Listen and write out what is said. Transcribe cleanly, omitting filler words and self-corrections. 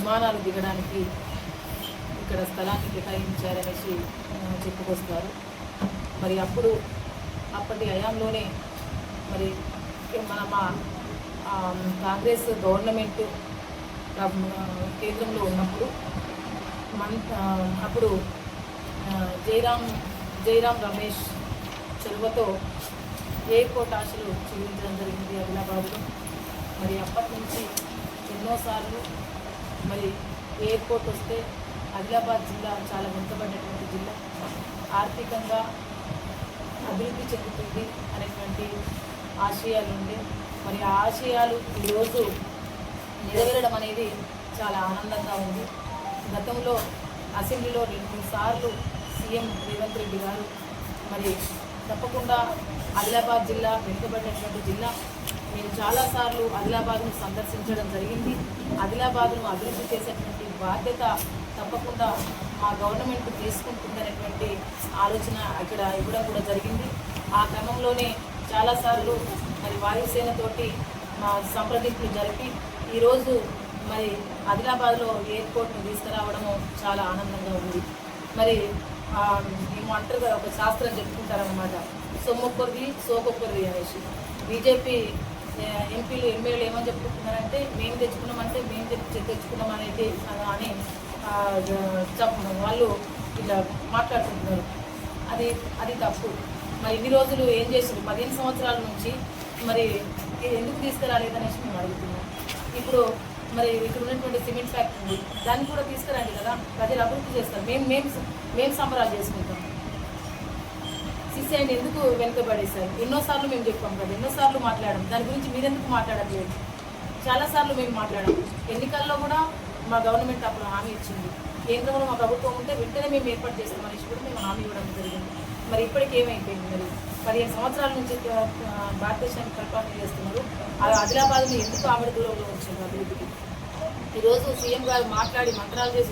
విమానాలు దిగడానికి ఇక్కడ స్థలాన్ని కేటాయించారనేసి చెప్పుకొస్తారు. మరి అప్పటి హయాంలోనే మరి మా కాంగ్రెస్ గవర్నమెంట్ కేంద్రంలో ఉన్నప్పుడు అప్పుడు జైరాం రమేష్ చొరవతో ఎయిర్పోర్ట్ ఆశలు చూపించడం జరిగింది ఆదిలాబాద్లో. మరి అప్పటి నుంచి ఎన్నోసార్లు మరి ఎయిర్పోర్ట్ వస్తే ఆదిలాబాద్ జిల్లా చాలా వెనుకబడినటువంటి జిల్లా, ఆర్థికంగా అభివృద్ధి చెందుతుంది అనేటువంటి ఆశయాలు ఉండే మరి ఆ ఆశయాలు ఈరోజు నెరవేరడం అనేది చాలా ఆనందంగా ఉంది. గతంలో అసెంబ్లీలో 2-3 సార్లు సీఎం రేవంత్ రెడ్డి గారు మరి తప్పకుండా ఆదిలాబాద్ జిల్లా వెనుకబడినటువంటి జిల్లా, నేను చాలాసార్లు ఆదిలాబాద్ను సందర్శించడం జరిగింది. ఆదిలాబాద్ను అభివృద్ధి చేసేటువంటి బాధ్యత తప్పకుండా మా గవర్నమెంట్ తీసుకుంటుందనేటువంటి ఆలోచన ఇక్కడ ఇవ్వడం కూడా జరిగింది. ఆ క్రమంలోనే చాలాసార్లు మరి వాయుసేనతోటి మా సంప్రదింపులు జరిపి ఈరోజు మరి ఆదిలాబాద్లో ఎయిర్పోర్ట్ను తీసుకురావడము చాలా ఆనందంగా ఉంది. మరి మేము అంటారు కదా, ఒక శాస్త్రం చెప్పుకుంటారనమాట, సొమ్మొక్కరిది సోకొక్కరిది అనేసి. బీజేపీ ఎంపీలు ఎమ్మెల్యేలు ఏమని చెప్పుకుంటున్నారంటే మేము తెచ్చుకున్నామంటే మేము తెచ్చుకున్నాం అనేది అని వాళ్ళు ఇలా మాట్లాడుకుంటున్నారు. అది తప్పు. మరి ఇన్ని రోజులు ఏం చేసింది? 15 సంవత్సరాల నుంచి మరి ఎందుకు తీసుకురాలేదనేసి మేము అడుగుతున్నాం. ఇప్పుడు మరి ఇక్కడ ఉన్నటువంటి సిమెంట్ ఫ్యాక్టరీ దాన్ని కూడా తీసుకురండి కదా, ప్రజలు అభివృద్ధి చేస్తారు. మేము సంబరాలు చేసుకుంటాం. సిసిఐని ఎందుకు వెనుకబడేశారు? ఎన్నోసార్లు మేము చెప్పాం కదా, ఎన్నోసార్లు మాట్లాడాం. దాని గురించి మీరెందుకు మాట్లాడట్లేదు? చాలాసార్లు మేము మాట్లాడాం. ఎన్నికల్లో కూడా మా గవర్నమెంట్ అప్పుడు హామీ ఇచ్చింది. కేంద్రంలో మా ప్రభుత్వం ఉంటే వెంటనే మేము ఏర్పాటు చేస్తామనేసి కూడా మేము హామీ ఇవ్వడం జరిగింది. మరి ఇప్పటికి ఏమైపోయింది? మరి 15 సంవత్సరాల నుంచి భారతదేశానికి పరిపాలన చేస్తున్నారు. ఆదిలాబాద్ని ఎందుకు ఆవిడ దూరంలో ఉంచారు అభివృద్ధికి? ఈరోజు సీఎం గారు మాట్లాడి మంత్రాలు చేసి